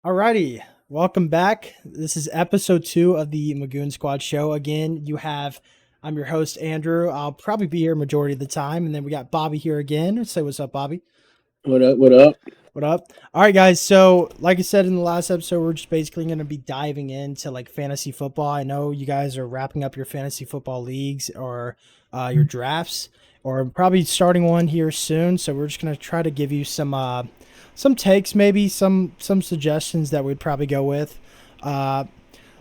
Alrighty, welcome back. This is episode 2 of the Magoon Squad show. Again, I'm your host, Andrew. I'll probably be here majority of the time. And then we got Bobby here again. Say what's up, Bobby. What up? What up? What up? All right, guys. So, like I said in the last episode, we're just basically going to be diving into like fantasy football. I know you guys are wrapping up your fantasy football leagues or your drafts, or probably starting one here soon. So, we're just going to try to give you some takes, maybe some suggestions that we'd probably go with. Uh,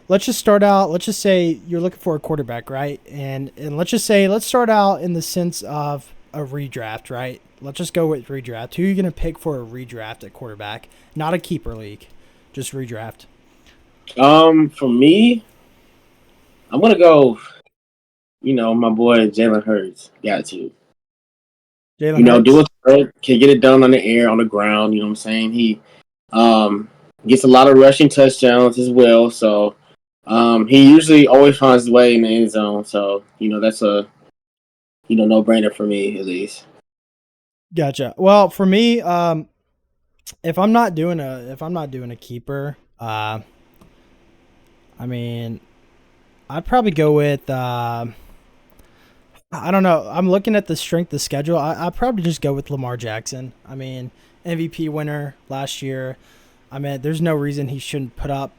let's just start out. Let's just say you're looking for a quarterback, right? And let's start out in the sense of a redraft, right? Let's just go with redraft. Who are you going to pick for a redraft at quarterback? Not a keeper league, just redraft. For me, I'm gonna go. My boy Jalen Hurts got to. Jalen Do Hurts. it good, can get it done on the air, on the ground. You know what I'm saying? He gets a lot of rushing touchdowns as well. So he usually always finds his way in the end zone. So that's a no brainer for me at least. Gotcha. Well, for me, if I'm not doing a keeper, I mean, I'd probably go with. I don't know. I'm looking at the strength of schedule. I'd probably just go with Lamar Jackson. I mean, MVP winner last year. I mean, there's no reason he shouldn't put up,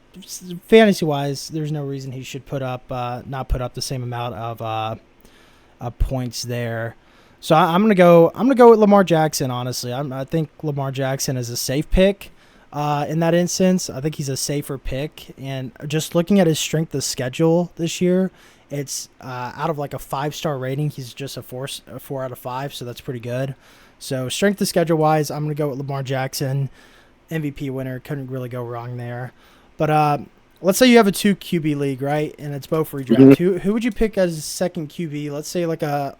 fantasy wise. There's no reason he should not put up the same amount of points there. So I'm gonna go. I'm gonna go with Lamar Jackson. Honestly, I think Lamar Jackson is a safe pick. In that instance, I think he's a safer pick. And just looking at his strength of schedule this year, it's out of like a 5-star rating, he's just a four out of five. So that's pretty good. So strength of schedule wise, I'm gonna go with Lamar Jackson, MVP winner. Couldn't really go wrong there. But let's say you have a 2 QB league, right? And it's both redraft. Who would you pick as second QB? Let's say like a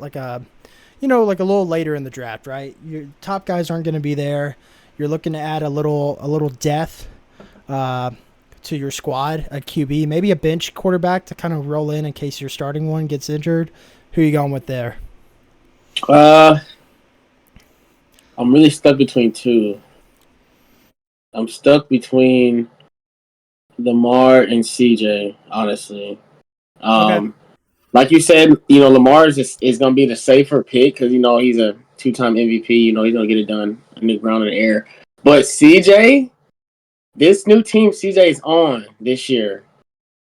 little later in the draft, right? Your top guys aren't going to be there. You're looking to add a little depth to your squad, a QB, maybe a bench quarterback to kind of roll in case your starting one gets injured. Who are you going with there? I'm really stuck between two. I'm stuck between Lamar and CJ, honestly. Okay. Like you said, Lamar is going to be the safer pick because, he's a 2-time MVP. He's going to get it done on the ground and the air. But CJ, this new team CJ is on this year,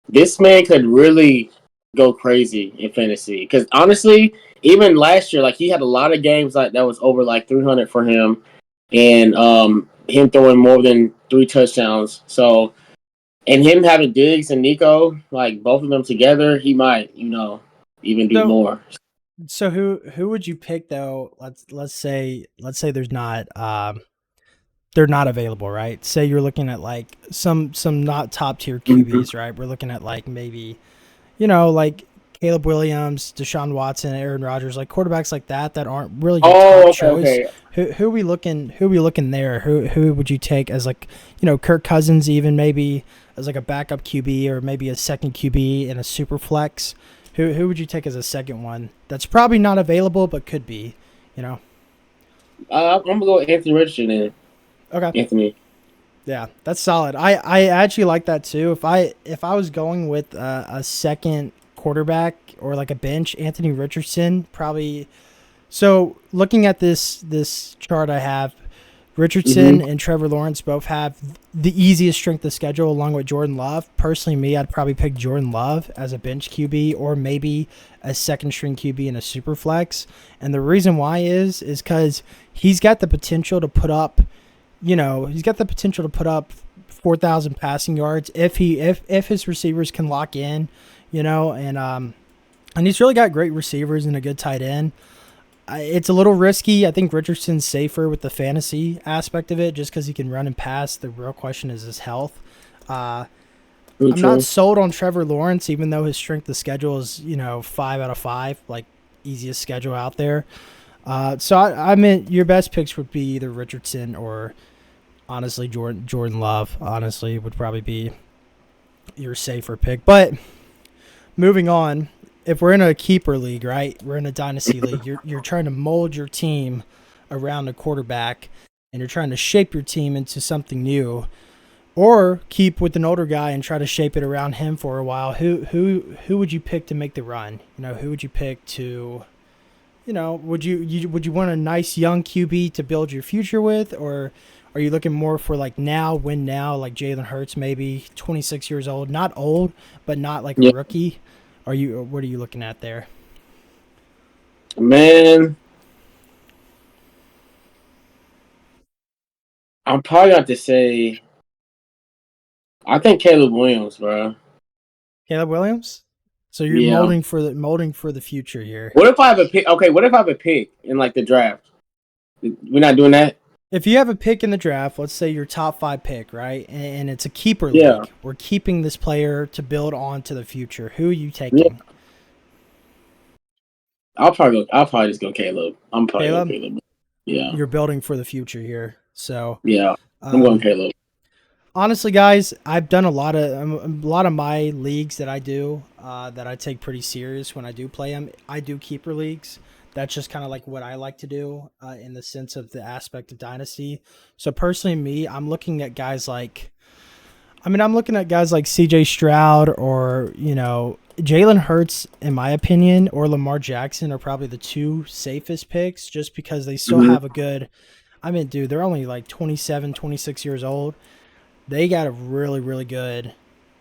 this man could really go crazy in fantasy. Because honestly, even last year, like he had a lot of games like that was over like 300 for him, and him throwing more than 3 touchdowns. So, and him having Diggs and Nico, like both of them together, he might, even do So more. so who would you pick though? Let's say they're not available, right? Say you're looking at like some not top tier Mm-hmm. QBs, right? We're looking at like maybe like Caleb Williams, Deshaun Watson, Aaron Rodgers, like quarterbacks like that aren't really your Oh, top okay, choice. okay. Who are we looking? Who are we looking there? Who would you take as like Kirk Cousins even maybe as like a backup QB or maybe a second QB in a super flex? Who would you take as a second one? That's probably not available but could be. You know. I'm gonna go with Anthony Richardson and Okay. Anthony. Yeah, that's solid. I actually like that too. If I was going with a second quarterback or like a bench, Anthony Richardson probably. So looking at this chart I have, Richardson Mm-hmm. and Trevor Lawrence both have the easiest strength of schedule along with Jordan Love. Personally, me, I'd probably pick Jordan Love as a bench QB or maybe a second string QB in a super flex. And the reason why is because he's got the potential to put up, he's got the potential to put up 4,000 passing yards if his receivers can lock in, and he's really got great receivers and a good tight end. It's a little risky. I think Richardson's safer with the fantasy aspect of it just because he can run and pass. The real question is his health. Uh, I'm not True. sold on Trevor Lawrence, even though his strength of schedule is, 5 out of 5, like easiest schedule out there. So I mean, your best picks would be either Richardson or honestly Jordan Love. Honestly, would probably be your safer pick. But moving on, if we're in a keeper league, right? We're in a dynasty league. You're trying to mold your team around a quarterback, and you're trying to shape your team into something new. or keep with an older guy and try to shape it around him for a while. Who would you pick to make the run? Who would you pick to, would you want a nice young QB to build your future with, or are you looking more for like win now, like Jalen Hurts, maybe 26 years old, not old, but not like a rookie? What are you looking at there? Man, I'm probably got to say, I think Caleb Williams, bro. Caleb Williams. So you're molding for the future here. What if I have a pick? Okay, what if I have a pick in like the draft? We're not doing that. If you have a pick in the draft, let's say your top 5 pick, right, and it's a keeper league, we're keeping this player to build on to the future. Who are you taking? Yeah. I'll probably just go Caleb. I'm probably Caleb? going Caleb. Yeah. You're building for the future here. So yeah, I'm going Caleb. Honestly, guys, I've done a lot of my leagues that I do that I take pretty serious when I do play them. I do keeper leagues. That's just kind of like what I like to do in the sense of the aspect of dynasty. So personally, I'm looking at guys like C.J. Stroud or Jalen Hurts, in my opinion, or Lamar Jackson are probably the 2 safest picks, just because they still have a good. I mean, dude, they're only like 27, 26 years old. They got a really, really good,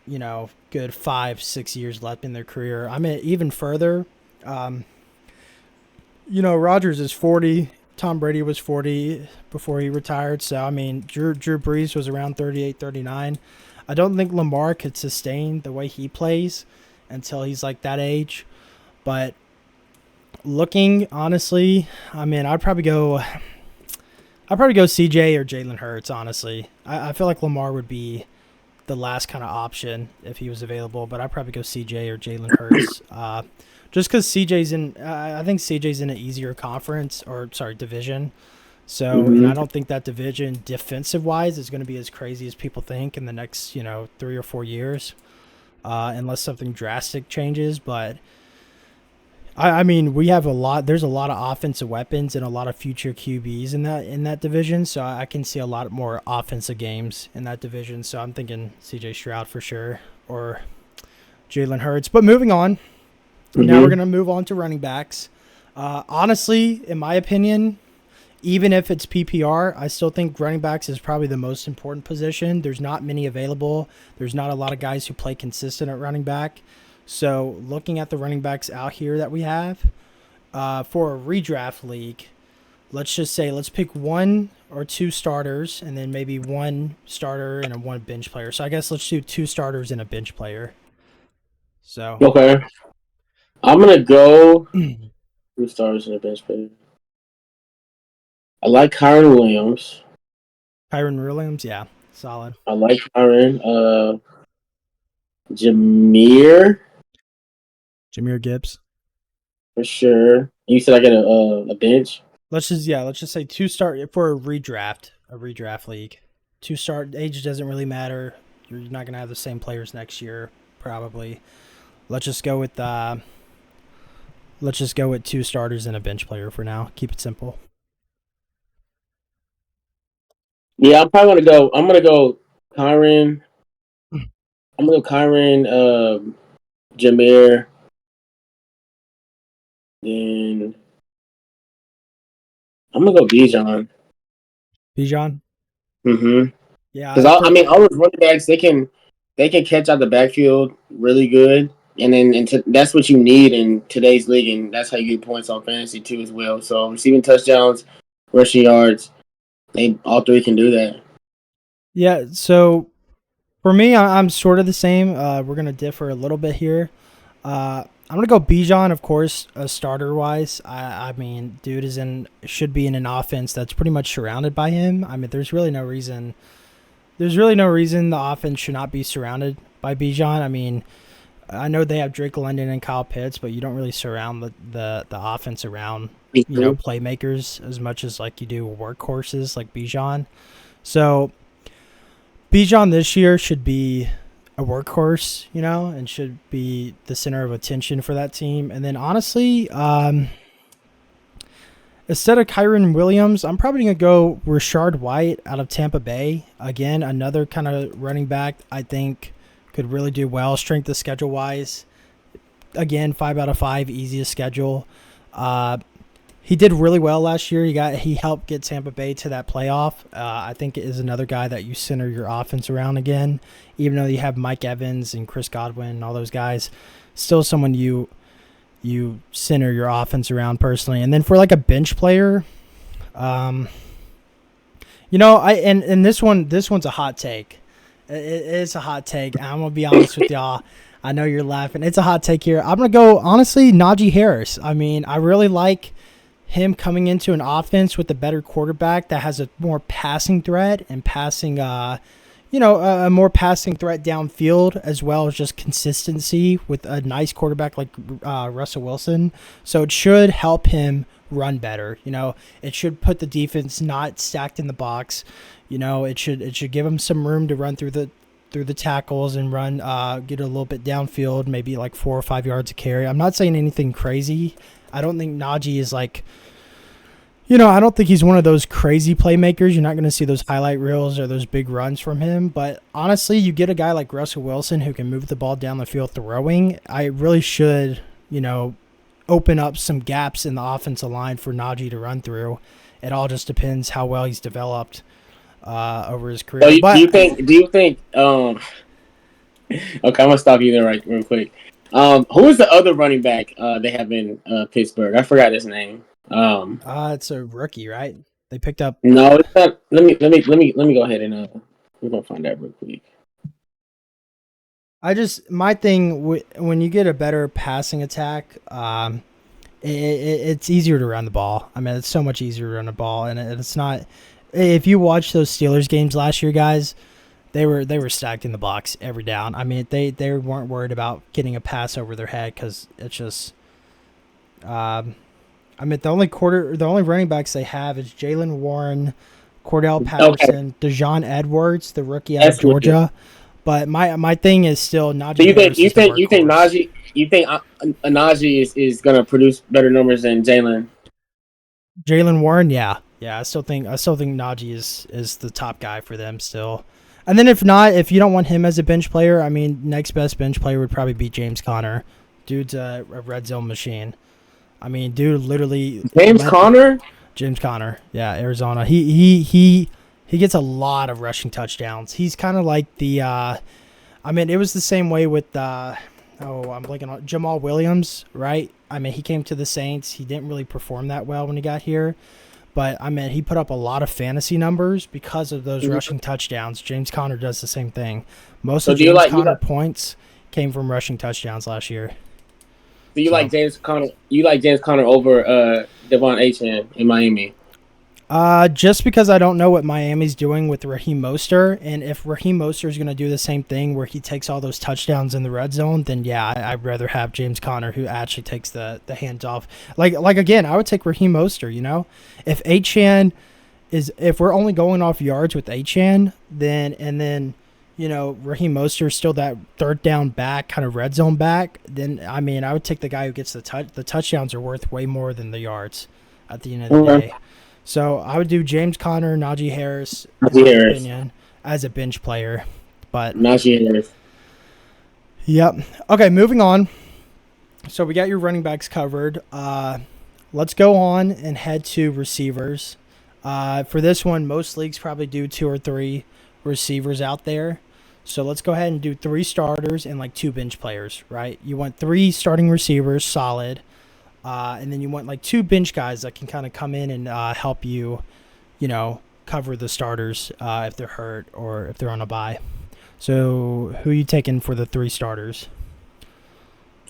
good 5-6 years left in their career. I mean, even further. Rodgers is 40. Tom Brady was 40 before he retired. So, I mean, Drew Brees was around 38, 39. I don't think Lamar could sustain the way he plays until he's like that age. But looking, honestly, I mean, I'd probably go CJ or Jalen Hurts, honestly. I feel like Lamar would be the last kind of option if he was available, but I'd probably go CJ or Jalen Hurts. Just because I think CJ's in an easier division. So, and I don't think that division defensive-wise is going to be as crazy as people think in the next, 3 or 4 years, unless something drastic changes. But I mean, there's a lot of offensive weapons and a lot of future QBs in that division. So I can see a lot more offensive games in that division. So I'm thinking C.J. Stroud for sure or Jalen Hurts. But moving on, now we're going to move on to running backs. Honestly, in my opinion, even if it's PPR, I still think running backs is probably the most important position. There's not many available. There's not a lot of guys who play consistent at running back. So looking at the running backs out here that we have for a redraft league, let's pick 1 or 2 starters and then maybe 1 starter and 1 bench player. So I guess let's do 2 starters and a bench player. So okay, I'm gonna go 2 starters and a bench player. I like Kyren Williams. Kyren Williams, yeah, solid. I like Kyren. Jahmyr Gibbs. For sure. You said I get a bench? Let's just say 2 start for a redraft league. 2 start age doesn't really matter. You're not gonna have the same players next year, probably. Let's just go with 2 starters and a bench player for now. Keep it simple. Yeah, I'm gonna go Kyren. I'm gonna go Kyren, Jahmyr, then I'm gonna go Bijan. Bijan? Yeah. Because I mean, all those running backs, they can catch out the backfield really good, and then that's what you need in today's league, and that's how you get points on fantasy too as well. So receiving touchdowns, rushing yards, all 3 can do that. Yeah. So for me, I'm sort of the same. We're gonna differ a little bit here. I'm gonna go Bijan, of course, starter wise. I mean, dude should be in an offense that's pretty much surrounded by him. I mean, there's really no reason the offense should not be surrounded by Bijan. I mean, I know they have Drake London and Kyle Pitts, but you don't really surround the offense around playmakers as much as like you do workhorses like Bijan. So Bijan this year should be a workhorse, and should be the center of attention for that team. And then honestly, Instead of Kyron Williams, I'm probably going to go Rashard White out of Tampa Bay. Again, another kind of running back I think could really do well, strength of schedule wise. Again, 5 out of 5, easiest schedule. He did really well last year. He helped get Tampa Bay to that playoff. I think is another guy that you center your offense around again. Even though you have Mike Evans and Chris Godwin and all those guys, still someone you center your offense around personally. And then for like a bench player, and this one's a hot take. It's a hot take. I'm gonna be honest with y'all. I know you're laughing. It's a hot take here. I'm gonna go honestly Najee Harris. I mean, I really like him coming into an offense with a better quarterback that has a more passing threat and a more passing threat downfield, as well as just consistency with a nice quarterback like Russell Wilson. So it should help him run better. It should put the defense not stacked in the box. It should give him some room to run through the tackles and run, get a little bit downfield, maybe like 4 or 5 yards of carry. I'm not saying anything crazy. I don't think Najee is I don't think he's one of those crazy playmakers. You're not going to see those highlight reels or those big runs from him. But honestly, you get a guy like Russell Wilson who can move the ball down the field throwing. I really should, open up some gaps in the offensive line for Najee to run through. It all just depends how well he's developed over his career. So do you think? Okay, I'm gonna stop you there real quick. Who is the other running back they have in Pittsburgh? I forgot his name. It's a rookie, right? They picked up. No, it's not. Let me go ahead and we're gonna find that real quick. My thing when you get a better passing attack, it's easier to run the ball. I mean, it's so much easier to run the ball, and it's not. If you watch those Steelers games last year, guys, they were stacked in the box every down. I mean, they weren't worried about getting a pass over their head because it's just. The only running backs they have is Jalen Warren, Cordell Patterson, Dejon Edwards, the rookie out of Georgia. But my thing is still Najee. So you think Najee is gonna produce better numbers than Jalen? Jalen Warren, yeah. I still think Najee is the top guy for them still. And then if you don't want him as a bench player, I mean, next best bench player would probably be James Conner. Dude's a red zone machine. I mean, dude, literally. James Conner, yeah, Arizona. He gets a lot of rushing touchdowns. He's kind of like the. It was the same way with. I'm blanking on Jamal Williams, right? I mean, he came to the Saints. He didn't really perform that well when he got here, but he put up a lot of fantasy numbers because of those rushing touchdowns. James Conner does the same thing. Most of James Conner points came from rushing touchdowns last year. So you like James Conner? You like James Conner over Devon Achane in Miami? Just because I don't know what Miami's doing with Raheem Mostert, and if Raheem Mostert is going to do the same thing where he takes all those touchdowns in the red zone, then yeah, I'd rather have James Conner who actually takes the hands off. Like again, I would take Raheem Mostert. If we're only going off yards with Achane, then. Raheem Mostert still that third down back, kind of red zone back, then, I would take the guy who gets the touchdowns are worth way more than the yards at the end of the day. So I would do James Conner, Najee Harris, in my opinion, as a bench player. But Najee Harris. Yep. Okay, moving on. So we got your running backs covered. Let's go on and head to receivers. For this one, most leagues probably do 2 or 3 receivers out there. So let's go ahead and do 3 starters and 2 bench players, right? You want 3 starting receivers, solid, and then you want 2 bench guys that can kind of come in and help you, cover the starters if they're hurt or if they're on a bye. So who are you taking for the 3 starters?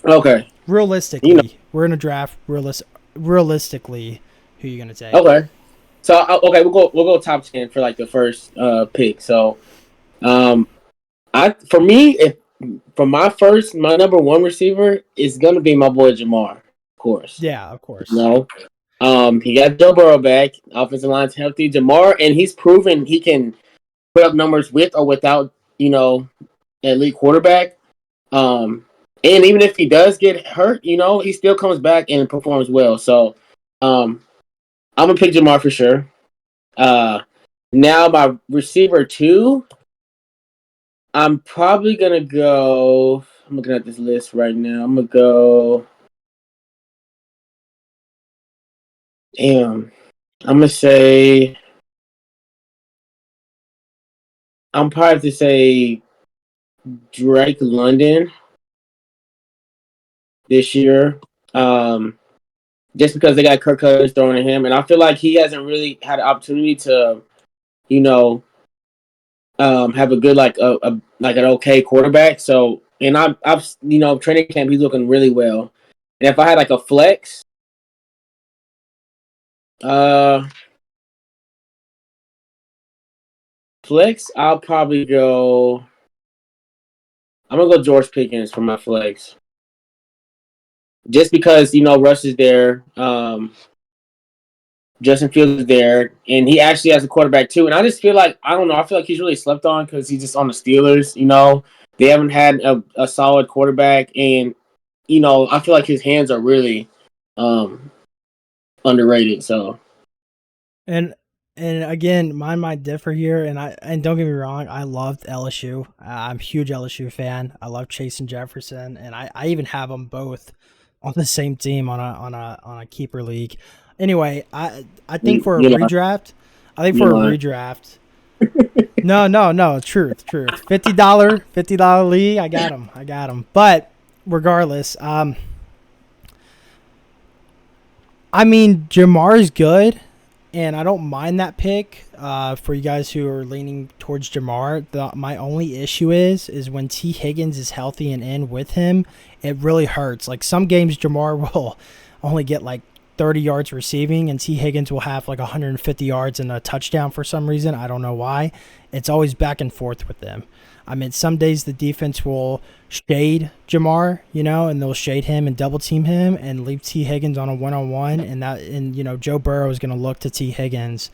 Okay. Realistically, we're in a draft. Realistically, who are you gonna take? Okay. So we'll go top 10 for the first pick. So, my number 1 receiver is gonna be my boy Jamar, of course. Yeah, of course. No, he got Joe Burrow back. Offensive line's healthy. Jamar, and he's proven he can put up numbers with or without an elite quarterback. And even if he does get hurt, he still comes back and performs well. So, I'm gonna pick Jamar for sure. Now my receiver 2, I'm probably gonna go. I'm looking at this list right now. I'm gonna go. Damn. I'm gonna say. I'm probably to say Drake London this year. Um, just because they got Kirk Cousins throwing at him, and I feel like he hasn't really had an opportunity to, you know, have a good like an okay quarterback. So, and I've training camp he's looking really well. And if I had like a uh, flex, I'll probably go. I'm gonna go George Pickens for my flex, just because Russ is there. Justin Fields is there, and he actually has a quarterback too. And I just feel like I don't know. I feel like he's really slept on because he's just on the Steelers. They haven't had a solid quarterback, and I feel like his hands are really um, underrated. So And again, mine might differ here. And don't get me wrong, I loved LSU. I'm a huge LSU fan. I love Chase and Jefferson, and I even have them both on the same team on a keeper league. Anyway, I think for a you know, redraft, I think you for a know, redraft. No, truth. $50 league. I got him. But regardless, I mean, Jamar's good, and I don't mind that pick. For you guys who are leaning towards Jamar, my only issue is when T Higgins is healthy and in with him, it really hurts. Like some games, Jamar will only get like 30 yards receiving, and T Higgins will have like 150 yards and a touchdown for some reason. I don't know why. It's always back and forth with them. I mean, some days the defense will shade Jamar, and they'll shade him and double team him and leave T Higgins on a one-on-one, and Joe Burrow is going to look to T Higgins.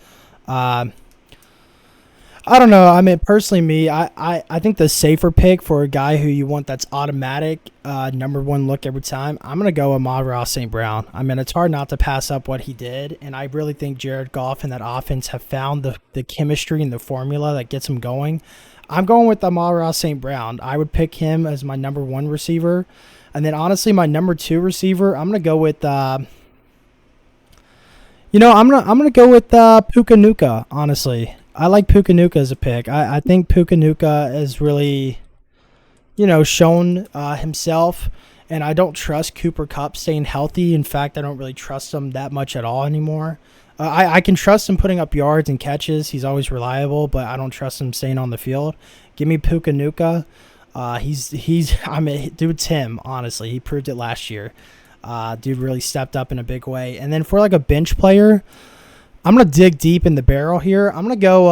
I don't know. I mean, personally, I think the safer pick for a guy who you want that's automatic, number one look every time, I'm going to go Amon-Ra St. Brown. I mean, it's hard not to pass up what he did, and I really think Jared Goff and that offense have found the chemistry and the formula that gets him going. I'm going with Amon-Ra St. Brown. I would pick him as my number one receiver. And then, honestly, my number two receiver, I'm going to go with I'm gonna go with Puka Nacua, honestly. I like Puka Nacua as a pick. I think Puka Nacua has really, shown himself, and I don't trust Cooper Kupp staying healthy. In fact, I don't really trust him that much at all anymore. I can trust him putting up yards and catches. He's always reliable, but I don't trust him staying on the field. Give me Puka Nacua. I mean, dude's him, honestly. He proved it last year. Dude really stepped up in a big way. And then for like a bench player, I'm going to dig deep in the barrel here. I'm going to go,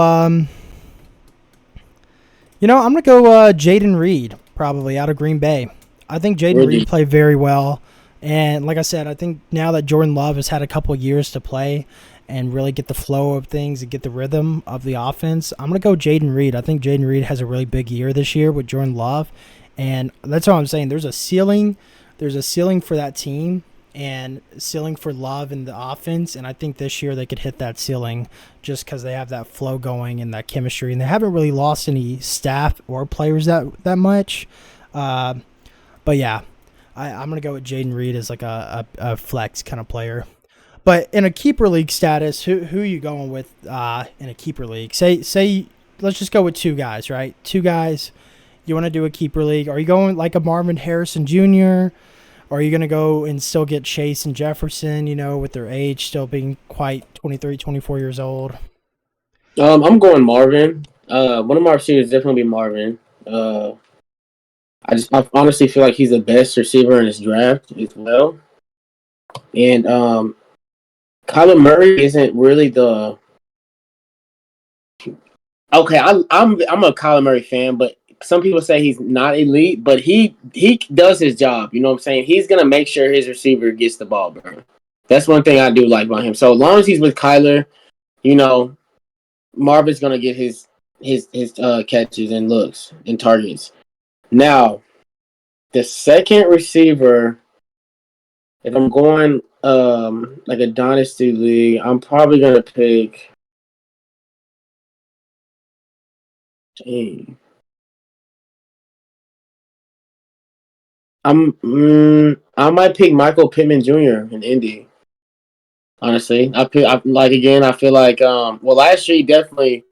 Jayden Reed, probably, out of Green Bay. I think Jayden Reed played very well. And like I said, I think now that Jordan Love has had a couple of years to play and really get the flow of things and get the rhythm of the offense, I'm going to go Jayden Reed. I think Jayden Reed has a really big year this year with Jordan Love. And that's all I'm saying. There's a ceiling for that team and ceiling for Love in the offense, and I think this year they could hit that ceiling just because they have that flow going and that chemistry, and they haven't really lost any staff or players that much. But yeah, I'm going to go with Jayden Reed as like a flex kind of player. But in a keeper league status, who are you going with in a keeper league? Say let's just go with two guys, right? Two guys. You want to do a keeper league. Are you going like a Marvin Harrison Jr., or are you going to go and still get Chase and Jefferson, with their age still being quite 23, 24 years old? I'm going Marvin. One of my receivers is definitely Marvin. I honestly feel like he's the best receiver in this draft as well. And Kyler Murray isn't really the okay. I'm a Kyler Murray fan, but some people say he's not elite, but he does his job. You know what I'm saying? He's gonna make sure his receiver gets the ball, bro. That's one thing I do like about him. So as long as he's with Kyler, Marvin's gonna get his catches and looks and targets. Now, the second receiver, if I'm going like a dynasty league, I'm probably gonna pick. Dang. I might pick Michael Pittman Jr. in Indy. Honestly, I like again. I feel like well, last year he definitely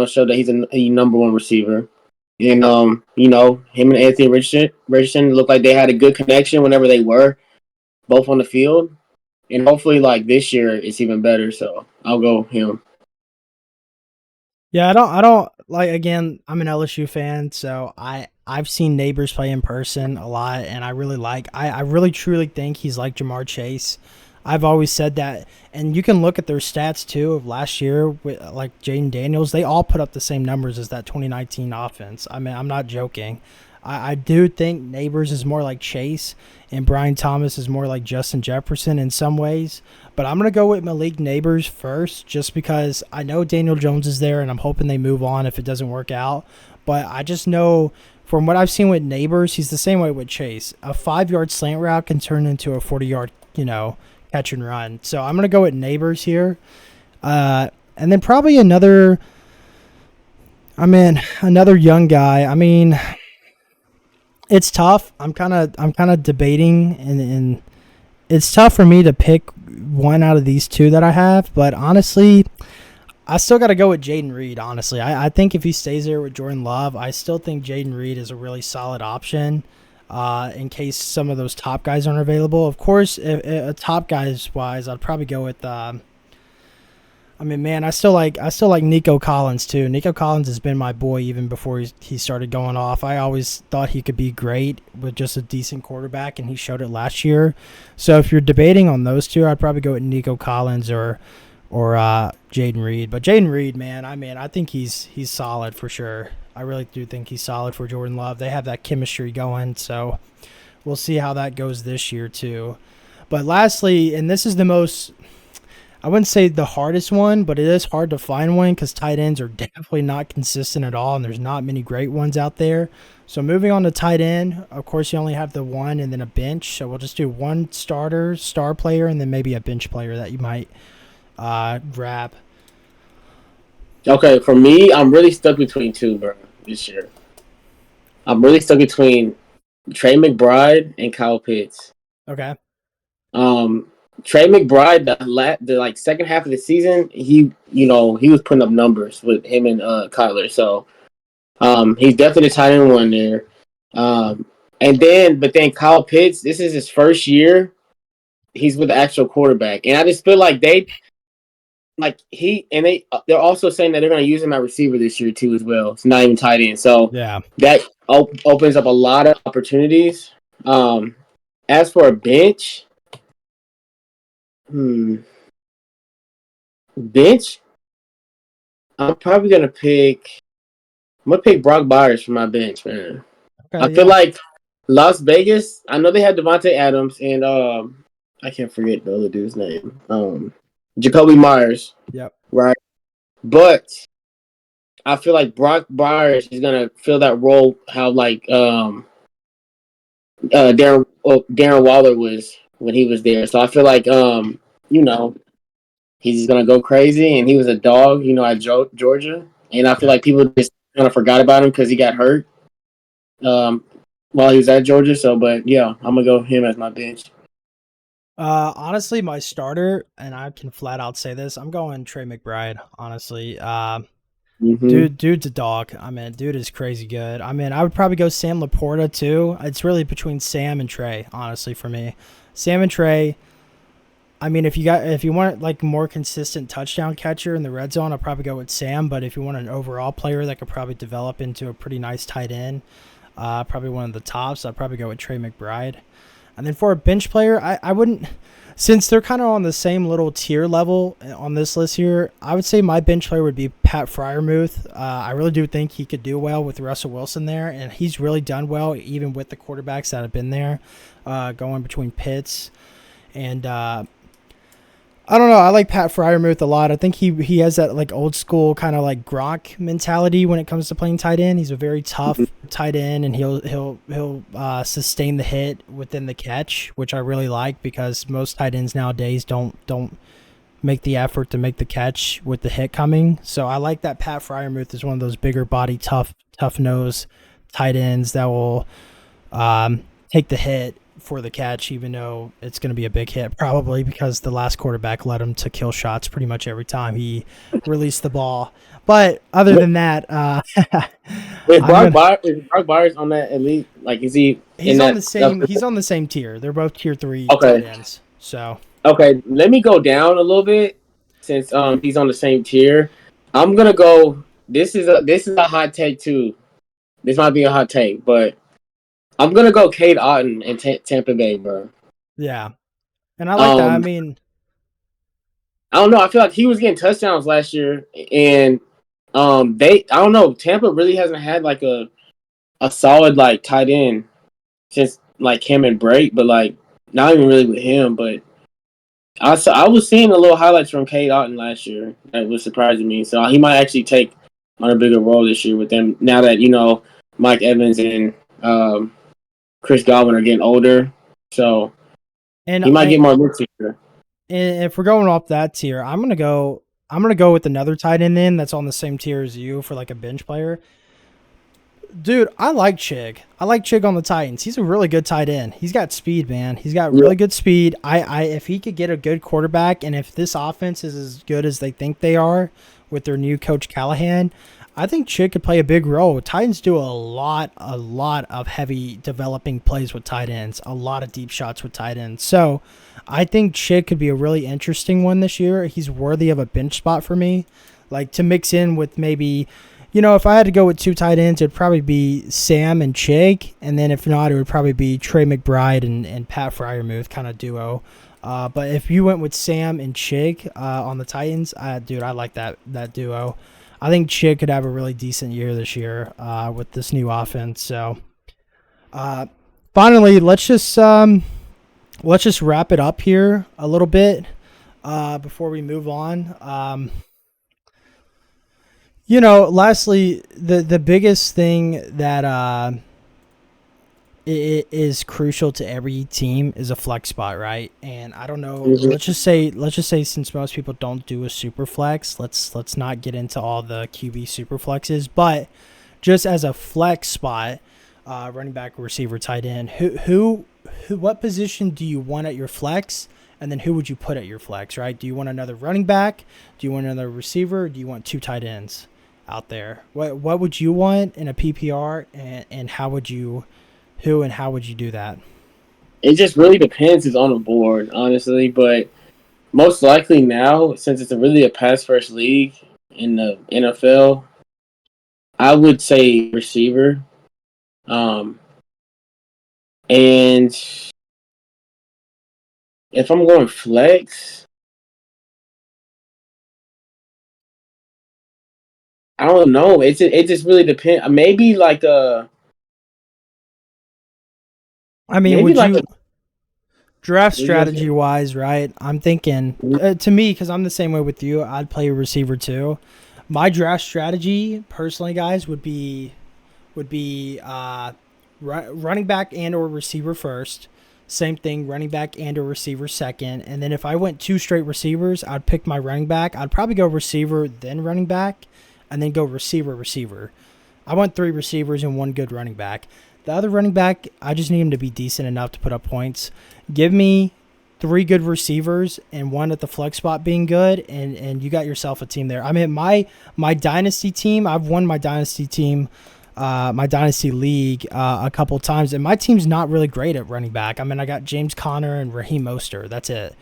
showed that he's a number one receiver, and him and Anthony Richardson looked like they had a good connection whenever they were both on the field, and hopefully like this year it's even better. So I'll go him. Yeah, I don't like again, I'm an LSU fan, so I've seen Neighbors play in person a lot and I really truly think he's like Jamar Chase. I've always said that, and you can look at their stats too of last year with like Jaden Daniels. They all put up the same numbers as that 2019 offense. I mean, I'm not joking. I do think Neighbors is more like Chase, and Brian Thomas is more like Justin Jefferson in some ways. But I'm going to go with Malik Neighbors first just because I know Daniel Jones is there and I'm hoping they move on if it doesn't work out. But I just know from what I've seen with Neighbors, he's the same way with Chase. A 5-yard slant route can turn into a 40-yard, catch and run. So I'm going to go with Neighbors here. And then probably another young guy. I mean, it's tough. I'm kind of debating and it's tough for me to pick one out of these two that I have, but honestly, I still got to go with Jaden Reed, honestly. I think if he stays there with Jordan Love, I still think Jaden Reed is a really solid option in case some of those top guys aren't available. Of course, if top guys-wise, I'd probably go with I still like Nico Collins too. Nico Collins has been my boy even before he started going off. I always thought he could be great with just a decent quarterback, and he showed it last year. So if you're debating on those two, I'd probably go with Nico Collins or Jaden Reed. But Jaden Reed, man, I think he's solid for sure. I really do think he's solid for Jordan Love. They have that chemistry going, so we'll see how that goes this year too. But lastly, and this is the most, I wouldn't say the hardest one, but it is hard to find one because tight ends are definitely not consistent at all, and there's not many great ones out there. So moving on to tight end, of course, you only have the one and then a bench. So we'll just do one starter, star player, and then maybe a bench player that you might grab. Okay, for me, I'm really stuck between two, bro. This year, I'm really stuck between Trey McBride and Kyle Pitts. Okay. Trey McBride, the second half of the season, he was putting up numbers with him and Kyler. So he's definitely the tight end one there. But then Kyle Pitts, this is his first year. He's with the actual quarterback, and I just feel like they're also saying that they're going to use him at receiver this year too as well. It's not even tight end, so yeah, that opens up a lot of opportunities. As for a bench. Bench. I'm probably gonna pick. I'm gonna pick Brock Byers for my bench, man. Okay, I feel like Las Vegas. I know they had Devontae Adams and I can't forget the other dude's name. Jacoby Myers. Yep. Right. But I feel like Brock Byers is gonna fill that role how Darren Waller was when he was there. So I feel like he's gonna go crazy, and he was a dog, at Georgia, and I feel like people just kind of forgot about him because he got hurt while he was at Georgia. So, but yeah, I'm gonna go him as my bench. Honestly, my starter, and I can flat out say this, I'm going Trey McBride. Honestly, dude's a dog. Dude is crazy good. I would probably go Sam Laporta too. It's really between Sam and Trey, honestly, for me. Sam and Trey. If you want like more consistent touchdown catcher in the red zone, I'll probably go with Sam. But if you want an overall player that could probably develop into a pretty nice tight end, probably one of the tops, I'd probably go with Trey McBride. And then for a bench player, I wouldn't, since they're kind of on the same little tier level on this list here, I would say my bench player would be Pat Freiermuth. I really do think he could do well with Russell Wilson there, and he's really done well even with the quarterbacks that have been there, going between Pitts and I don't know. I like Pat Fryermuth a lot. I think he has that like old school kind of like Gronk mentality when it comes to playing tight end. He's a very tough tight end, and he'll sustain the hit within the catch, which I really like because most tight ends nowadays don't make the effort to make the catch with the hit coming. So I like that Pat Fryermuth is one of those bigger body, tough nose tight ends that will take the hit for the catch, even though it's going to be a big hit, probably because the last quarterback led him to kill shots pretty much every time he released the ball. But other than that, Is Brock Bowers on that elite? Like, is he? he's on the same. He's on the same tier. They're both tier 3 Okay. tight ends. So Okay, let me go down a little bit since he's on the same tier. I'm gonna go. This is a hot take too. This might be a hot take, but I'm gonna go Cade Otton in Tampa Bay, bro. yeah, and I like that. I mean, I don't know. I feel like he was getting touchdowns last year, and I don't know. Tampa really hasn't had like a solid like tight end since like him and Brake, but like not even really with him. But I was seeing a little highlights from Cade Otton last year that was surprising me. So he might actually take on a bigger role this year with them now that Mike Evans and Chris Godwin are getting older. So he might get more looks this year. And if we're going off that tier, I'm gonna go with another tight end then that's on the same tier as you for like a bench player. Dude, I like Chig. I like Chig on the Titans. He's a really good tight end. He's got speed, man. He's got really good speed. If he could get a good quarterback, and if this offense is as good as they think they are with their new coach Callahan, I think Chig could play a big role. Titans do a lot of heavy developing plays with tight ends, a lot of deep shots with tight ends. So I think Chig could be a really interesting one this year. He's worthy of a bench spot for me, like to mix in with maybe. If I had to go with 2 tight ends, it'd probably be Sam and Chig, and then if not, it would probably be Trey McBride and Pat Fryermuth kind of duo. But if you went with Sam and Chig on the Titans, dude, I like that duo. I think Chig could have a really decent year this year with this new offense. So, finally, let's just wrap it up here a little bit before we move on. Lastly, the biggest thing that is crucial to every team is a flex spot, right? And I don't know. Let's just say since most people don't do a super flex, let's not get into all the QB super flexes, but just as a flex spot, running back, receiver, tight end, what position do you want at your flex? And then who would you put at your flex, right? Do you want another running back? Do you want another receiver? Do you want 2 tight ends out there? What would you want in a PPR, and how would you do that? It just really depends. It's on the board, honestly, but most likely now, since it's really a pass first league in the NFL, I would say receiver. And if I'm going flex, I don't know. It just really depends. Maybe like I mean, would you draft strategy wise, right? I'm thinking to me, because I'm the same way with you. I'd play a receiver too. My draft strategy, personally, guys, would be running back and or receiver first. Same thing, running back and or receiver second. And then if I went 2 straight receivers, I'd pick my running back. I'd probably go receiver, then running back, and then go receiver. I want 3 receivers and 1 good running back. The other running back, I just need him to be decent enough to put up points. Give me 3 good receivers and 1 at the flex spot being good, and you got yourself a team there. I mean, my dynasty team, I've won my dynasty team, my dynasty league a couple times, and my team's not really great at running back. I mean, I got James Conner and Raheem Mostert. That's it.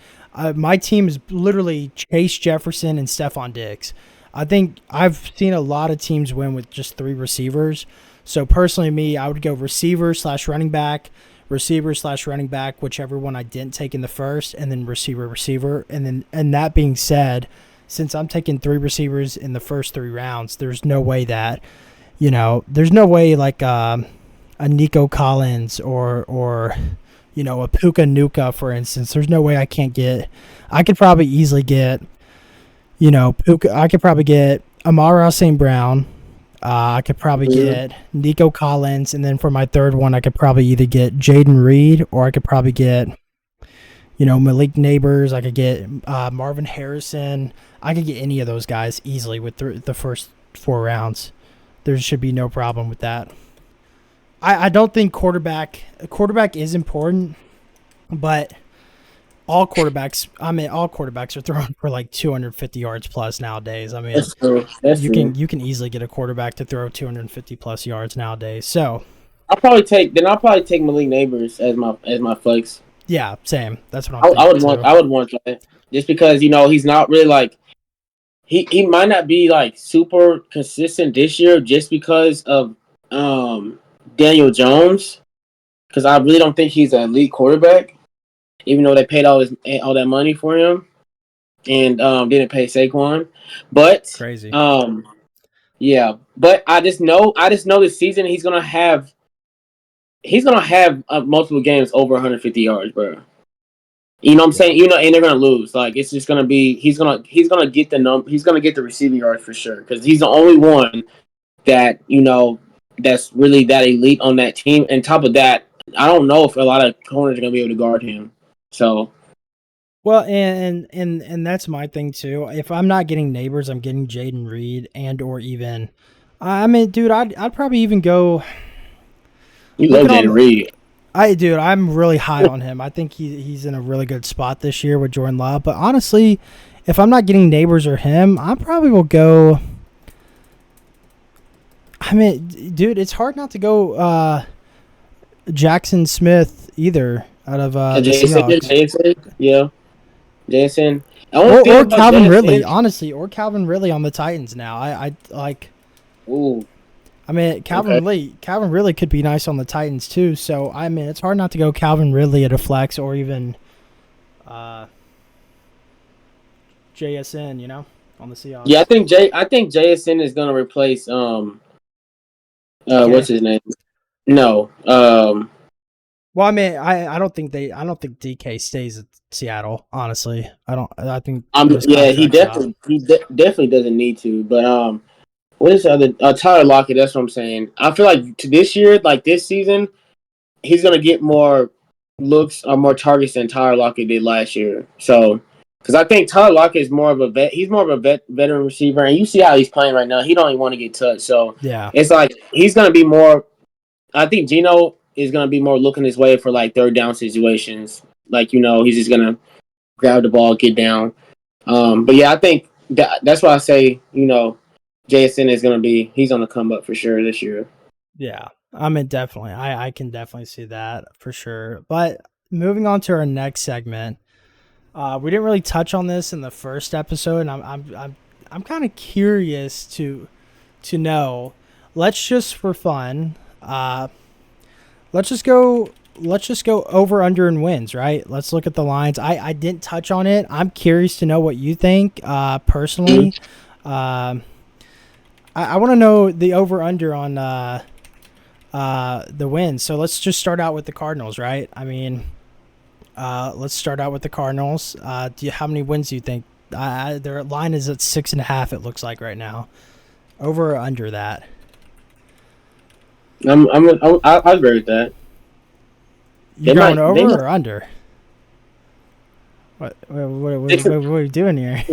My team is literally Chase Jefferson and Stephon Diggs. I think I've seen a lot of teams win with just 3 receivers. So personally, me, I would go receiver/running back, receiver/running back, whichever one I didn't take in the first, and then receiver. And that being said, since I'm taking 3 receivers in the first 3 rounds, there's no way that, there's no way like a Nico Collins or a Puka Nuka, for instance. There's no way I can't get. I could probably easily get, Puka. I could probably get Amara St. Brown. I could probably get Nico Collins, and then for my third one, I could probably either get Jaden Reed or I could probably get, Malik Neighbors. I could get Marvin Harrison. I could get any of those guys easily with the first 4 rounds. There should be no problem with that. I don't think quarterback is important, but all quarterbacks are throwing for like 250 yards plus nowadays. I mean, That's true. you can easily get a quarterback to throw 250 plus yards nowadays. So I'll probably take Malik Neighbors as my flex. yeah, same. That's what I would want that just because he's not really like he might not be like super consistent this year just because of Daniel Jones, because I really don't think he's an elite quarterback, even though they paid all that money for him and didn't pay Saquon. But crazy. Yeah, but I just know this season he's gonna have multiple games over 150 yards, bro. You know what I'm saying? And they're gonna lose. Like it's just gonna be he's gonna get the receiving yards for sure because he's the only one that that's really that elite on that team. And top of that, I don't know if a lot of corners are gonna be able to guard him. So, well, and that's my thing too. If I'm not getting Neighbors, I'm getting Jaden Reed or even. I mean, dude, I'd probably even go. You love Jaden Reed. I'm really high on him. I think he's in a really good spot this year with Jordan Love. But honestly, if I'm not getting Neighbors or him, I probably will go. I mean, dude, it's hard not to go Jackson Smith either out of Jason, yeah, Jason, or Calvin Ridley, honestly, or Calvin Ridley on the Titans now. I like. Ooh. I mean, Calvin Ridley could be nice on the Titans too. So I mean, it's hard not to go Calvin Ridley at a flex or even JSN, on the Seahawks. Yeah, I think JSN is gonna replace what's his name? No. Well, I mean, I don't think DK stays at Seattle. Honestly, I think. Yeah, he definitely doesn't need to. But what is the other? Tyler Lockett. That's what I'm saying. I feel like this year, like this season, he's gonna get more looks or more targets than Tyler Lockett did last year. So, because I think Tyler Lockett is more of a vet. He's more of a veteran receiver, and you see how he's playing right now. He don't even want to get touched. So yeah, it's like he's gonna be more. I think Geno is gonna be more looking his way for like third down situations. Like he's just gonna grab the ball, get down. But yeah, I think that's why I say JSN is gonna be. He's on the come up for sure this year. Yeah, I mean definitely. I can definitely see that for sure. But moving on to our next segment, we didn't really touch on this in the first episode, and I'm kind of curious to know. Let's just for fun. Let's just go over under and wins, right? Let's look at the lines. I didn't touch on it. I'm curious to know what you think personally. I want to know the over under on the wins. So let's just start out with the Cardinals, right? I mean, let's start out with the Cardinals. How many wins do you think? Their line is at 6.5. It looks like right now. Over or under that? I agree with that. You going over or under? What are you doing here?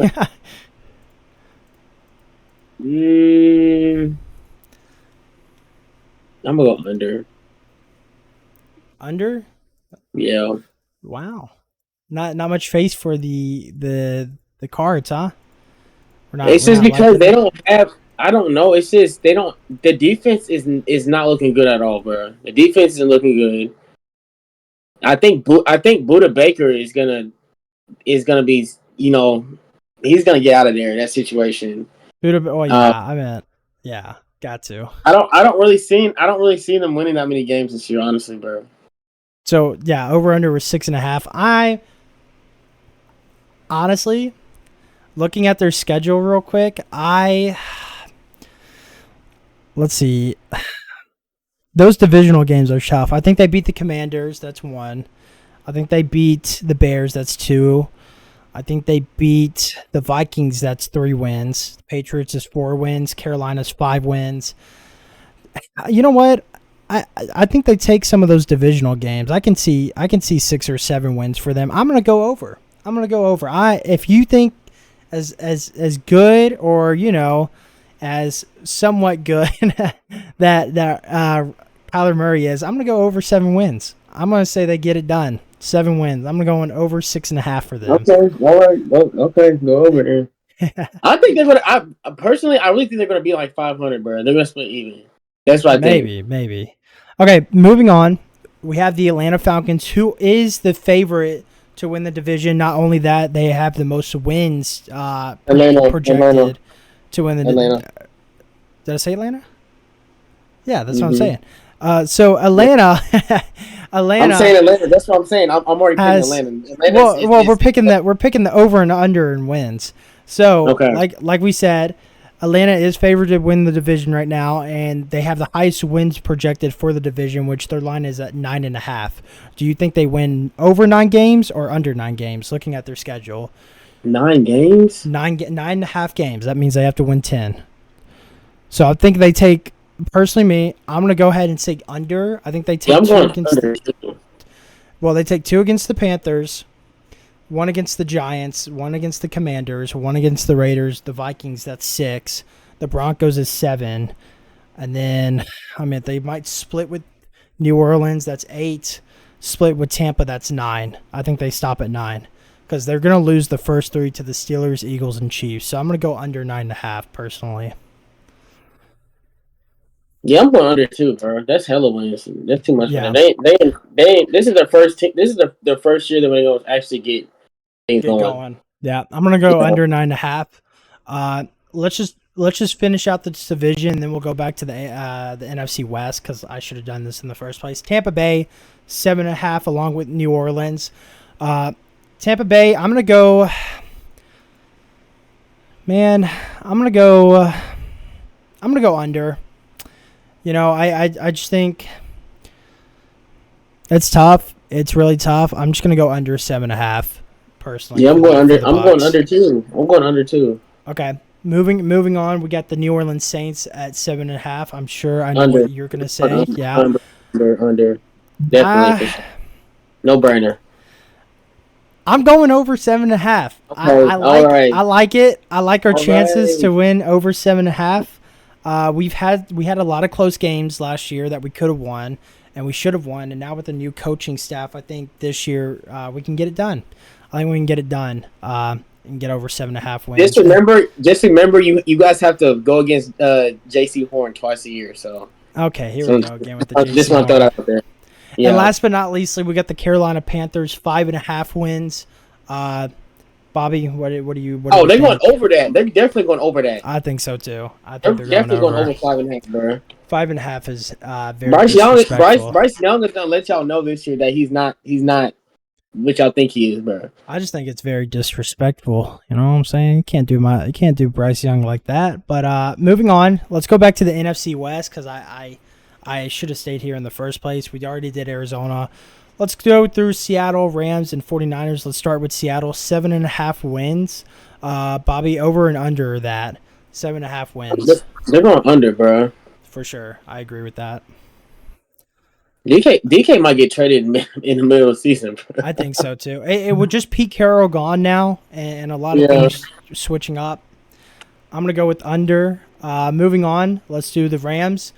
I'm gonna go under. Under? Yeah. Wow. Not much face for the Cards, huh? It's just because they don't have. I don't know. It's just they don't. The defense is not looking good at all, bro. The defense isn't looking good. I think Budda Baker is gonna be. He's gonna get out of there in that situation. Oh yeah, I mean, yeah, got to. I don't really see them winning that many games this year, honestly, bro. So yeah, over under was 6.5. I honestly, looking at their schedule real quick, let's see. Those divisional games are tough. I think they beat the Commanders. That's one. I think they beat the Bears. That's 2. I think they beat the Vikings. That's 3 wins. The Patriots is 4 wins. Carolina's 5 wins. You know what? I think they take some of those divisional games. I can see 6 or 7 wins for them. I'm gonna go over. If you think as good or as somewhat good that Kyler Murray is, I'm gonna go over 7 wins. I'm gonna say they get it done. 7 wins. I'm going over 6.5 for them. Okay, all right. Okay, go over there. I think they're gonna. I personally, I really think they're gonna be like 500, bro. They're gonna split even. That's what I think. Maybe. Okay, moving on. We have the Atlanta Falcons, who is the favorite to win the division. Not only that, they have the most wins projected to win the division. Did I say Atlanta? Yeah, that's what I'm saying. So Atlanta, I'm saying Atlanta. That's what I'm saying. I'm already picking Atlanta. We're picking the over and under in wins. So, like we said, Atlanta is favored to win the division right now, and they have the highest wins projected for the division, which their line is at 9.5. Do you think they win over 9 games or under 9 games? Looking at their schedule, 9 games, 9.5 games. That means they have to win 10. So I think they take. Personally, I'm gonna go ahead and say under. I think they take 2 against. They take 2 against the Panthers, 1 against the Giants, 1 against the Commanders, 1 against the Raiders, the Vikings. That's 6. The Broncos is 7, and then they might split with New Orleans. That's 8. Split with Tampa. That's 9. I think they stop at 9 because they're gonna lose the first 3 to the Steelers, Eagles, and Chiefs. So I'm gonna go under 9.5 personally. Yeah, I'm going under 2, bro. That's hella wins. That's too much. Yeah. They this is their first. This is their first year that we're going to actually get things going. Yeah, I'm gonna go under 9.5. Let's just finish out this division, and then we'll go back to the NFC West because I should have done this in the first place. Tampa Bay 7.5, along with New Orleans. Tampa Bay, I'm gonna go. Man, I'm gonna go under. I just think it's tough. It's really tough. I'm just gonna go under 7.5 personally. Yeah, I'm going under. I'm going under 2. Okay, moving on. We got the New Orleans Saints at 7.5. I'm sure I know what you're gonna say. Under. Definitely. No brainer. I'm going over 7.5. Okay, I like it. I like our chances to win over 7.5. We had a lot of close games last year that we could have won and we should have won, and now with the new coaching staff, I think this year we can get it done. I think we can get it done and get over 7.5 wins. Just remember, you guys have to go against J.C. Horn twice a year. So okay, here we go again with the J.C. Just want to throw that out there. Yeah. And last but not least, we got the Carolina Panthers 5.5 wins. Bobby, what do you? They're going over that. They're definitely going over that. I think so too. I think they're definitely going over 5.5, bro. 5.5 is very Bryce Young is disrespectful. gonna let y'all know this year that he's not what y'all think he is, bro. I just think it's very disrespectful. You know what I'm saying? You can't do Bryce Young like that. But moving on, let's go back to the NFC West because I should have stayed here in the first place. We already did Arizona. Let's go through Seattle, Rams, and 49ers. Let's start with Seattle. 7.5 wins. Bobby, over and under that. 7.5 wins. They're going under, bro. For sure. I agree with that. DK might get traded in the middle of the season, bro. I think so, too. It would just Pete Carroll gone now, and a lot of things switching up. I'm going to go with under. Moving on, let's do the Rams.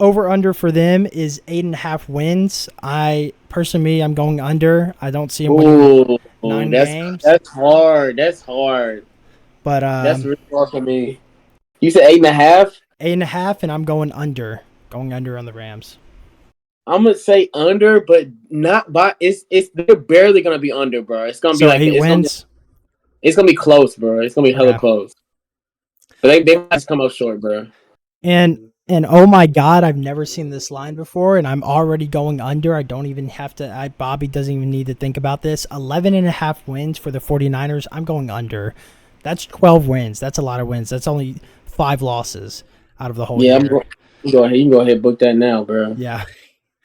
Over-under for them is 8.5 wins. I'm going under. I don't see them winning 9 games. That's hard. But that's really hard for me. You said 8.5? 8.5, and I'm going under. Going under on the Rams. I'm gonna say under, but not by. They're barely gonna be under, bro. It's gonna be like 8 wins. It's gonna be close, bro. It's gonna be hella close. But they might come up short, bro. And oh my God, I've never seen this line before, and I'm already going under. I don't even have to. Bobby doesn't even need to think about this. 11.5 wins for the 49ers. I'm going under. That's 12 wins. That's a lot of wins. That's only 5 losses out of the whole year. You can go ahead and book that now, bro. Yeah.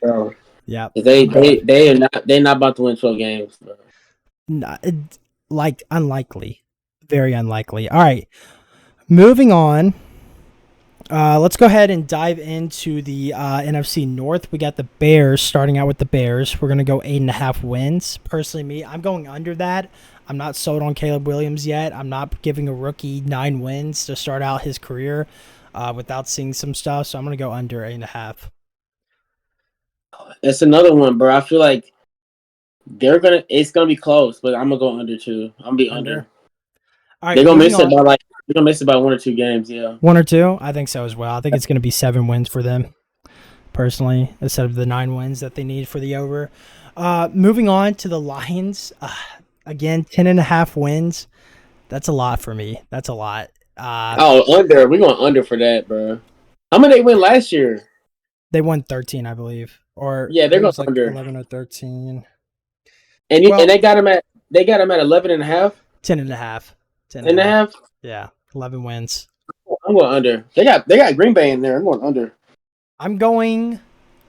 Bro. Yeah. They're not about to win 12 games. Bro. Like unlikely, very unlikely. All right, moving on. Let's go ahead and dive into the NFC North. We got the Bears. Starting out with the Bears, we're gonna go 8.5 wins. Personally, me, I'm going under that. I'm not sold on Caleb Williams yet. I'm not giving a rookie 9 wins to start out his career without seeing some stuff. So I'm gonna go under 8.5. That's another one, bro. I feel like it's gonna be close, but I'm gonna go under too. I'm gonna be under. All right, they're gonna miss it by they're gonna miss it by 1 or 2 games. Yeah, 1 or 2. I think so as well. I think it's gonna be 7 wins for them, personally, instead of the 9 wins that they need for the over. Moving on to the Lions. Again, 10.5 wins. That's a lot for me. That's a lot. Under. We're going under for that, bro. How many they win last year? They won 13, I believe. Or yeah, they're going like under 11 or 13. And they got him at 11.5. 10.5. 10.5. Yeah, 11 wins. I'm going under. They got Green Bay in there. I'm going under. I'm going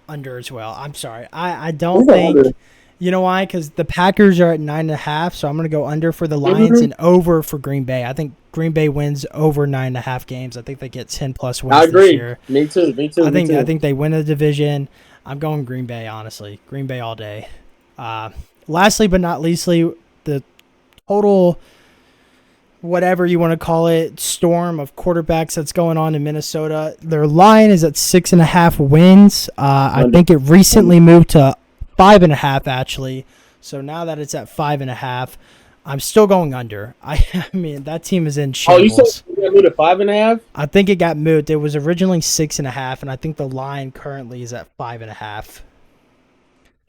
under as well. I'm sorry. I don't think. Under. You know why? Because the Packers are at 9.5, so I'm going to go under for the Lions and over for Green Bay. I think Green Bay wins over 9.5 games. I think they get 10+ wins I agree. This year. Me too. I think they win the division. I'm going Green Bay, honestly. Green Bay all day. Lastly, but not leastly, the total, whatever you want to call it, storm of quarterbacks that's going on in Minnesota. Their line is at 6.5 wins. I think it recently moved to 5.5 actually. So now that it's at 5.5, I'm still going under. I mean, that team is in shambles. Oh, you said it got moved to 5.5? I think it got moved. It was originally 6.5, and I think the line currently is at 5.5.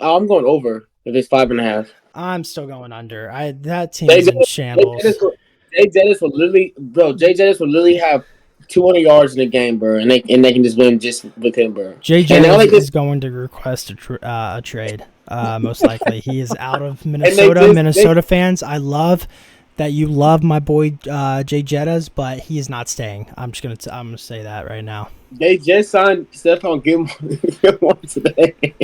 Oh, I'm going over if it's 5.5. I'm still going under. That team is in shambles. Jay Jettis will literally have 200 yards in the game, bro, and they can just win just with him, bro. Jay Jettis is going to request a trade, most likely. He is out of Minnesota. Minnesota fans, I love that you love my boy Jay Jettis, but he is not staying. I'm gonna say that right now. They just signed Stephon Gilmore today.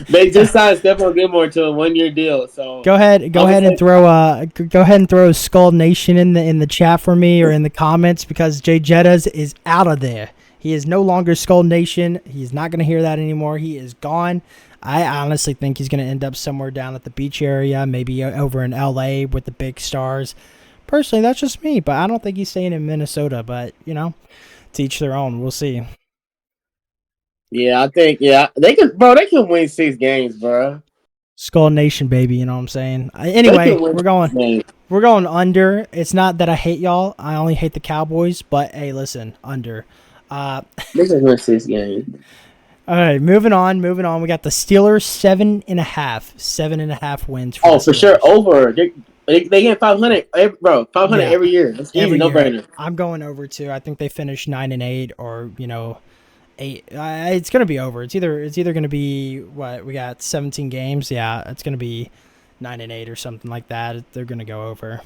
They just signed Stephon Gilmore to a 1-year deal. So go ahead and throw Skull Nation in the chat for me or in the comments, because Jay Jettis is out of there. He is no longer Skull Nation. He's not going to hear that anymore. He is gone. I honestly think he's going to end up somewhere down at the beach area, maybe over in LA with the big stars. Personally, that's just me, but I don't think he's staying in Minnesota. But to each their own. We'll see. Yeah, I think they can win 6 games, bro. Skull Nation, baby, you know what I'm saying? Anyway, we're going under. It's not that I hate y'all. I only hate the Cowboys, but hey, listen, under. They can win 6 games. All right, moving on. We got the Steelers 7.5 wins. For sure, over. They get 500, bro. 500 every year. That's easy, no brainer. I'm going over too. I think they finish 9-8 or 8. It's gonna be over. It's either gonna be what we got 17 games. Yeah, it's gonna be 9-8 or something like that. They're gonna go over,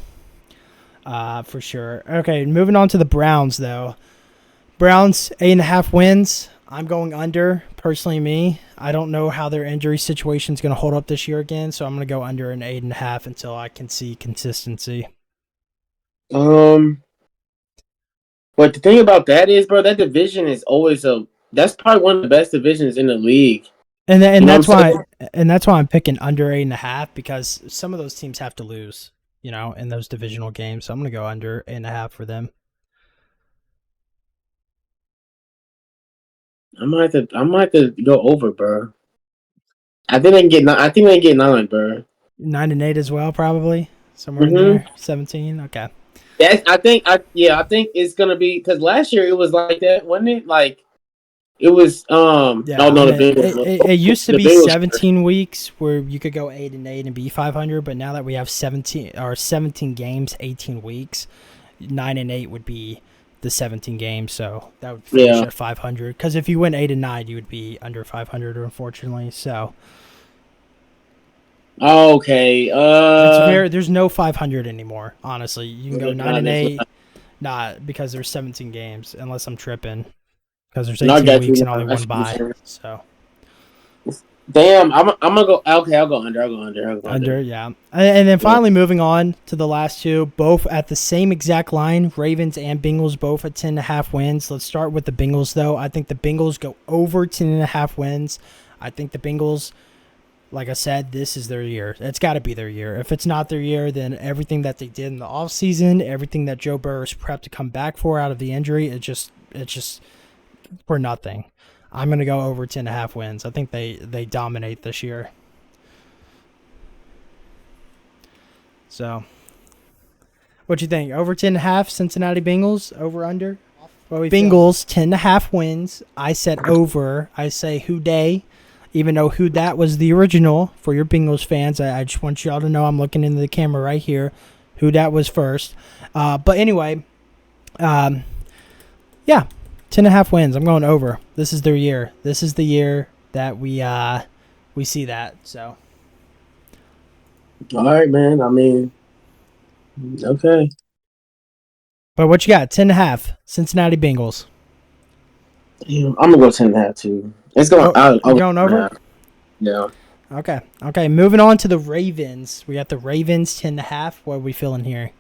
for sure. Okay, moving on to the Browns though. Browns 8.5 wins. I'm going under. Personally, me. I don't know how their injury situation is gonna hold up this year again, so I'm gonna go under an 8.5 until I can see consistency. But the thing about that is, bro, that division is always that's probably one of the best divisions in the league. And that's why I'm picking under 8.5, because some of those teams have to lose, in those divisional games. So I'm gonna go under 8.5 for them. I might have to go over, bro. I think they can get 9. I think they can get 9, bro. 9-8 as well, probably somewhere in there. 17. Okay. Yes, I think it's gonna be, because last year it was like that, wasn't it? Like it was. It used to be 17 weeks where you could go 8-8 and be 500, but now that we have 17 games, 18 weeks, 9-8 would be the 17 games, so that would finish at 500. Because if you went 8-9, you would be under 500, unfortunately. So. Okay. There's no 500 anymore. Honestly, you can go 9-8, not because there's 17 games, unless I'm tripping, because there's 18 weeks and only one bye. So. Damn, I'm gonna go. Okay, I'll go under. I'll go under. I'll go Under, under. yeah. And then Yeah. finally moving on to the last two, both at the same exact line. Ravens and Bengals both at 10.5 wins. Let's start with the Bengals, though. I think the Bengals go over 10.5 wins. I think the Bengals, like I said, this is their year. It's got to be their year. If it's not their year, then everything that they did in the offseason, everything that Joe Burrow is prepped to come back for out of the injury, it's just for nothing. I'm going to go over 10.5 wins. I think they dominate this year. So, what you think? Over 10.5 Cincinnati Bengals? Over under? Bengals 10.5 wins. I said over. I say who day. Even though who that was the original for your Bengals fans. I just want y'all to know I'm looking into the camera right here. Who that was first. But anyway, yeah, 10.5 wins. I'm going over. This is their year. This is the year that we see that. So. All right, man. I mean, okay. But what you got? 10.5 Cincinnati Bengals. Damn, I'm gonna go 10.5 too. It's going. Going over? Yeah. Okay. Moving on to the Ravens. We got the Ravens 10.5. What are we feeling here?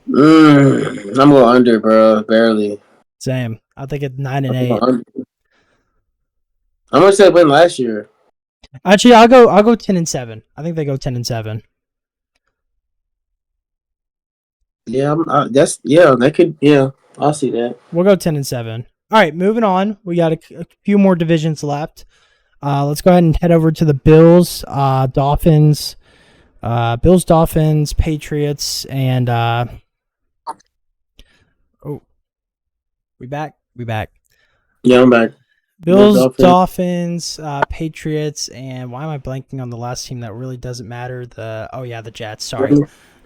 I'm going under, bro. Barely. Same. I think it's 9 and 8. How much did they win last year? Actually, I'll go 10 and 7. I think they go 10 and 7. Yeah, they could. Yeah, I'll see that. We'll go 10 and 7. All right, moving on. We got a few more divisions left. Let's go ahead and head over to the Bills, Dolphins, Dolphins, Patriots, and we back. Yeah, I'm back. Bills, Dolphins, Patriots, and why am I blanking on the last team that really doesn't matter? The Jets. Sorry.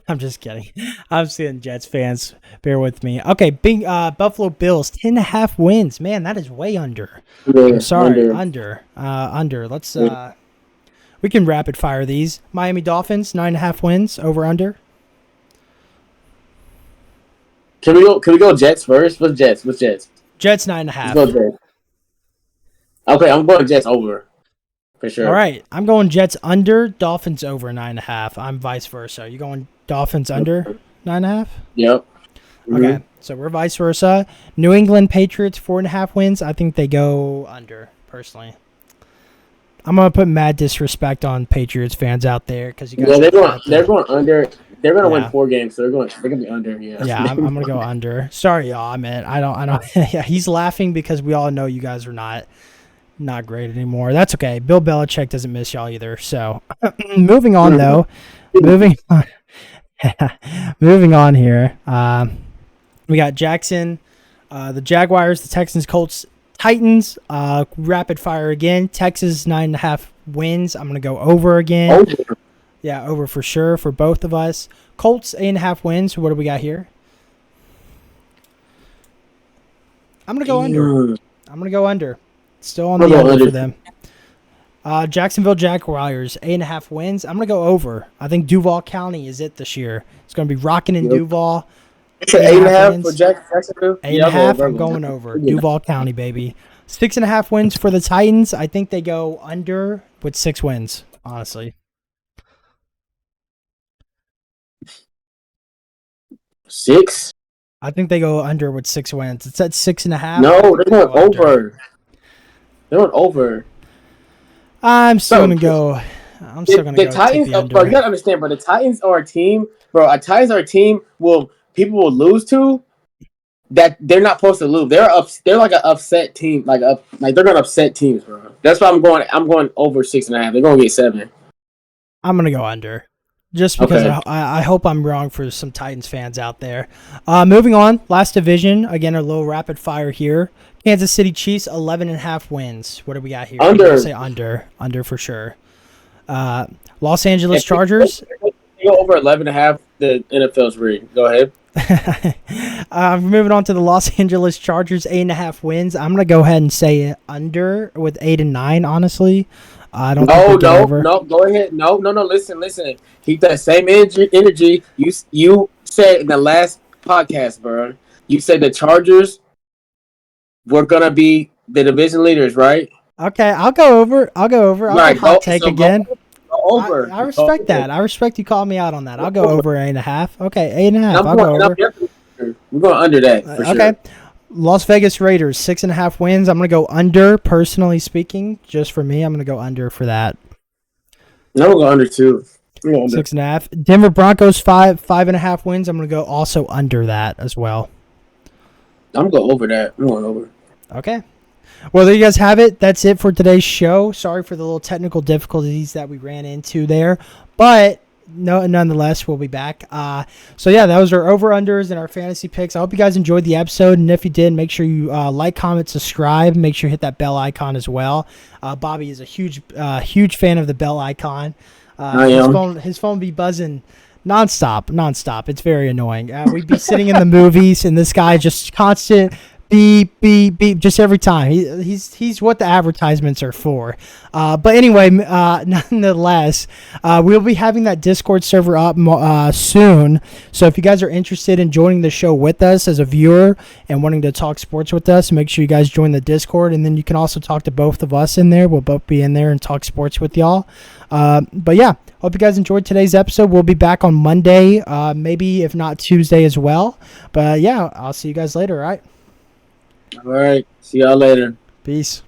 I'm just kidding. I'm seeing Jets fans. Bear with me. Okay, big Buffalo Bills, 10.5 wins. Man, that is way under. Yeah, I'm sorry, under. Let's we can rapid fire these. Miami Dolphins, 9.5 wins. Over under. Can we go Jets first? What's Jets? Jets 9.5. Let's go Jets. Okay, I'm going Jets over. For sure. All right, I'm going Jets under, Dolphins over 9.5. I'm vice versa. Are you going Dolphins under 9.5? Yep. Mm-hmm. Okay, so we're vice versa. New England Patriots 4.5 wins. I think they go under. Personally, I'm gonna put mad disrespect on Patriots fans out there because you guys. Yeah, they're going under. They're gonna win 4 games, so they're gonna be under. Yeah. Yeah, I'm gonna go under. Sorry, y'all. I don't. Yeah, he's laughing because we all know you guys are not great anymore. That's okay. Bill Belichick doesn't miss y'all either. So, moving on though, moving on here. We got Jackson, the Jaguars, the Texans, Colts, Titans. Rapid fire again. Texas 9.5 wins. I'm gonna go over again. Over. Yeah, over for sure for both of us. Colts 8.5 wins. What do we got here? I'm gonna go under. Still on the under for them. Jacksonville Jaguars, 8.5 wins. I'm going to go over. I think Duval County is it this year. It's going to be rocking in Duval. It's 8.5 for Jacksonville. 8.5. I'm going over. Duval County, baby. 6.5 wins for the Titans. I think they go under with 6 wins, honestly. 6? I think they go under with 6 wins. It's at 6.5. No, they're going over. They're going over. I'm still going to go. I'm still going to go. The Titans, the bro, you got to understand, bro. The Titans are a team, bro. Titans are a team people will lose to that they're not supposed to lose. They're like an upset team. Like they're going to upset teams, bro. That's why I'm going over 6.5. They're going to get 7. I'm going to go under. Just because I hope I'm wrong for some Titans fans out there. Moving on, last division. Again, a little rapid fire here. Kansas City Chiefs, 11.5 wins. What do we got here? Under. I'm gonna say under. Under for sure. Los Angeles Chargers. You go over 11.5, the NFL's rigged. Go ahead. Moving on to the Los Angeles Chargers, 8.5 wins. I'm going to go ahead and say under with 8 and 9, honestly. I don't think No, go ahead. No, listen. Keep that same energy. You said in the last podcast, bro. You said the Chargers were gonna be the division leaders, right? Okay, I'll go over. I'll go Right, hot take so again. Go over. I respect that. I respect you calling me out on that. I'll go over 8.5. Okay, 8.5. I'm I'll going, go over. we're going under that for Okay. sure. Las Vegas Raiders, 6.5 wins. I'm going to go under, personally speaking. Just for me, I'm going to go under for that. No, we're going under too. 6.5. Denver Broncos, 5.5 wins. I'm going to go also under that as well. I'm going over that. I'm going over. Okay. Well, there you guys have it. That's it for today's show. Sorry for the little technical difficulties that we ran into there. But no, nonetheless, we'll be back. So, yeah, that was our over-unders and our fantasy picks. I hope you guys enjoyed the episode. And if you did, make sure you like, comment, subscribe. Make sure you hit that bell icon as well. Bobby is a huge fan of the bell icon. I am. His phone be buzzing nonstop. It's very annoying. We'd be sitting in the movies, and this guy just constant beep, beep, beep, just every time. He's what the advertisements are for. But anyway, nonetheless, we'll be having that Discord server up soon. So if you guys are interested in joining the show with us as a viewer and wanting to talk sports with us, make sure you guys join the Discord. And then you can also talk to both of us in there. We'll both be in there and talk sports with y'all. But yeah, hope you guys enjoyed today's episode. We'll be back on Monday, maybe if not Tuesday as well. But yeah, I'll see you guys later, all right? All right. See y'all later. Peace.